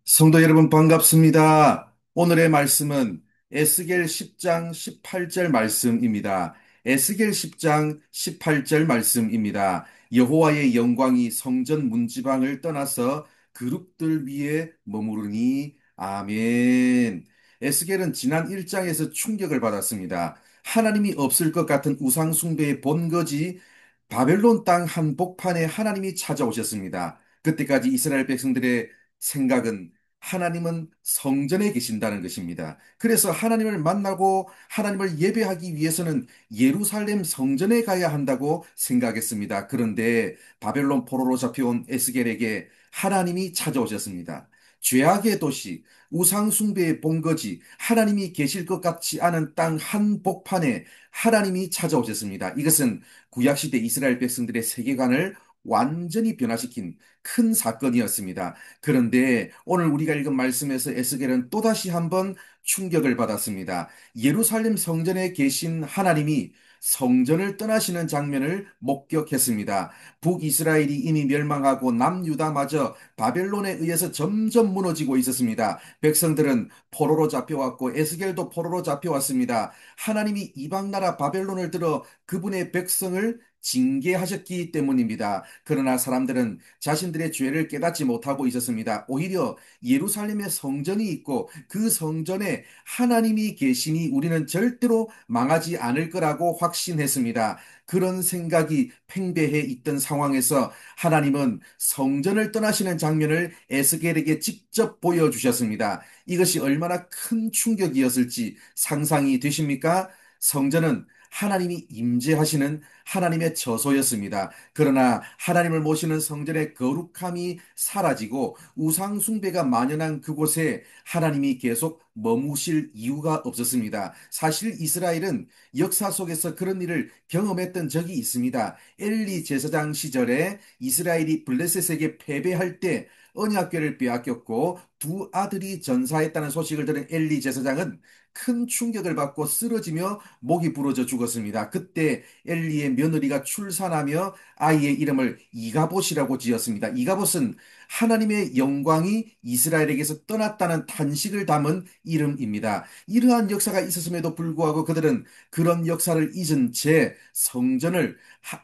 성도 여러분 반갑습니다. 오늘의 말씀은 에스겔 10장 18절 말씀입니다. 에스겔 10장 18절 말씀입니다. 여호와의 영광이 성전 문지방을 떠나서 그룹들 위에 머무르니 아멘. 에스겔은 지난 1장에서 충격을 받았습니다. 하나님이 없을 것 같은 우상 숭배의 본거지 바벨론 땅 한복판에 하나님이 찾아오셨습니다. 그때까지 이스라엘 백성들의 생각은 하나님은 성전에 계신다는 것입니다. 그래서 하나님을 만나고 하나님을 예배하기 위해서는 예루살렘 성전에 가야 한다고 생각했습니다. 그런데 바벨론 포로로 잡혀온 에스겔에게 하나님이 찾아오셨습니다. 죄악의 도시, 우상숭배의 본거지, 하나님이 계실 것 같지 않은 땅 한복판에 하나님이 찾아오셨습니다. 이것은 구약시대 이스라엘 백성들의 세계관을 완전히 변화시킨 큰 사건이었습니다. 그런데 오늘 우리가 읽은 말씀에서 에스겔은 또다시 한번 충격을 받았습니다. 예루살렘 성전에 계신 하나님이 성전을 떠나시는 장면을 목격했습니다. 북이스라엘이 이미 멸망하고 남유다마저 바벨론에 의해서 점점 무너지고 있었습니다. 백성들은 포로로 잡혀왔고 에스겔도 포로로 잡혀왔습니다. 하나님이 이방 나라 바벨론을 들어 그분의 백성을 징계하셨기 때문입니다. 그러나 사람들은 자신들의 죄를 깨닫지 못하고 있었습니다. 오히려 예루살렘에 성전이 있고 그 성전에 하나님이 계시니 우리는 절대로 망하지 않을 거라고 확신했습니다. 그런 생각이 팽배해 있던 상황에서 하나님은 성전을 떠나시는 장면을 에스겔에게 직접 보여주셨습니다. 이것이 얼마나 큰 충격이었을지 상상이 되십니까? 성전은 하나님이 임재하시는 하나님의 처소였습니다. 그러나 하나님을 모시는 성전의 거룩함이 사라지고 우상 숭배가 만연한 그곳에 하나님이 계속 머무실 이유가 없었습니다. 사실 이스라엘은 역사 속에서 그런 일을 경험했던 적이 있습니다. 엘리 제사장 시절에 이스라엘이 블레셋에게 패배할 때 언약궤를 빼앗겼고 두 아들이 전사했다는 소식을 들은 엘리 제사장은 큰 충격을 받고 쓰러지며 목이 부러져 죽었습니다. 그때 엘리의 며느리가 출산하며 아이의 이름을 이가봇이라고 지었습니다. 이가봇은 하나님의 영광이 이스라엘에게서 떠났다는 탄식을 담은 이름입니다. 이러한 역사가 있었음에도 불구하고 그들은 그런 역사를 잊은 채 성전을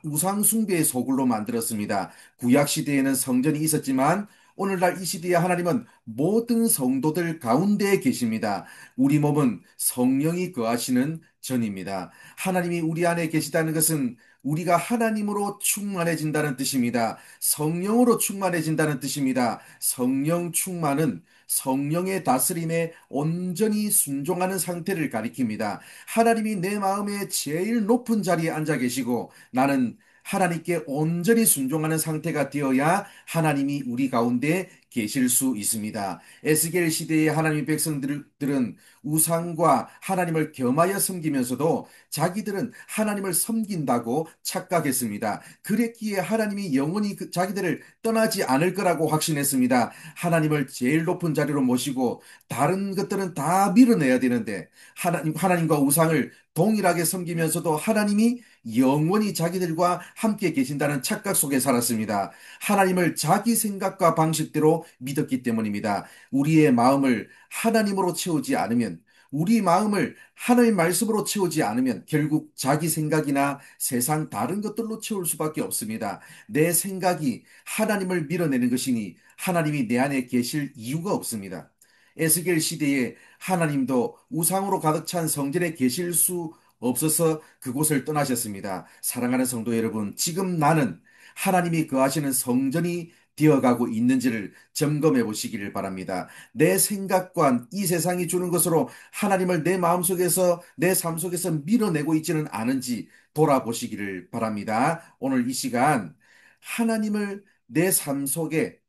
우상숭배의 소굴로 만들었습니다. 구약시대에는 성전이 있었지만 오늘날 이 시대에 하나님은 모든 성도들 가운데에 계십니다. 우리 몸은 성령이 거하시는 전입니다. 하나님이 우리 안에 계시다는 것은 우리가 하나님으로 충만해진다는 뜻입니다. 성령으로 충만해진다는 뜻입니다. 성령 충만은 성령의 다스림에 온전히 순종하는 상태를 가리킵니다. 하나님이 내 마음의 제일 높은 자리에 앉아 계시고 나는 하나님께 온전히 순종하는 상태가 되어야 하나님이 우리 가운데 계실 수 있습니다. 에스겔 시대의 하나님의 백성들은 우상과 하나님을 겸하여 섬기면서도 자기들은 하나님을 섬긴다고 착각했습니다. 그랬기에 하나님이 영원히 자기들을 떠나지 않을 거라고 확신했습니다. 하나님을 제일 높은 자리로 모시고 다른 것들은 다 밀어내야 되는데 하나님과 우상을 동일하게 섬기면서도 하나님이 영원히 자기들과 함께 계신다는 착각 속에 살았습니다. 하나님을 자기 생각과 방식대로 믿었기 때문입니다. 우리의 마음을 하나님으로 채우지 않으면 우리 마음을 하나님의 말씀으로 채우지 않으면 결국 자기 생각이나 세상 다른 것들로 채울 수밖에 없습니다. 내 생각이 하나님을 밀어내는 것이니 하나님이 내 안에 계실 이유가 없습니다. 에스겔 시대에 하나님도 우상으로 가득 찬 성전에 계실 수 없어서 그곳을 떠나셨습니다. 사랑하는 성도 여러분, 지금 나는 하나님이 거하시는 성전이 되어가고 있는지를 점검해 보시기를 바랍니다. 내 생각과 이 세상이 주는 것으로 하나님을 내 마음속에서 내 삶 속에서 밀어내고 있지는 않은지 돌아보시기를 바랍니다. 오늘 이 시간 하나님을 내 삶 속에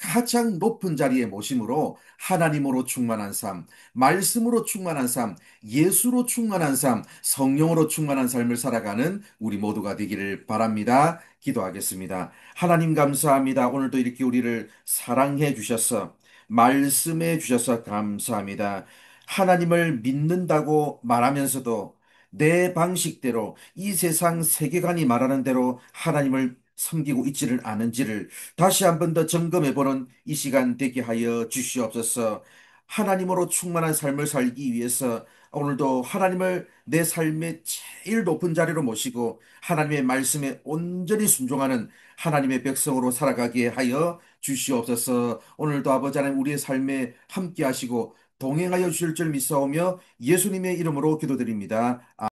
가장 높은 자리에 모심으로 하나님으로 충만한 삶, 말씀으로 충만한 삶, 예수로 충만한 삶, 성령으로 충만한 삶을 살아가는 우리 모두가 되기를 바랍니다. 기도하겠습니다. 하나님 감사합니다. 오늘도 이렇게 우리를 사랑해 주셔서 말씀해 주셔서 감사합니다. 하나님을 믿는다고 말하면서도 내 방식대로 이 세상 세계관이 말하는 대로 하나님을 섬기고 있지를 않은지를 다시 한번 더 점검해보는 이 시간 되게 하여 주시옵소서. 하나님으로 충만한 삶을 살기 위해서 오늘도 하나님을 내 삶의 제일 높은 자리로 모시고 하나님의 말씀에 온전히 순종하는 하나님의 백성으로 살아가게 하여 주시옵소서. 오늘도 아버지 하나님 우리의 삶에 함께 하시고 동행하여 주실 줄 믿사오며 예수님의 이름으로 기도드립니다.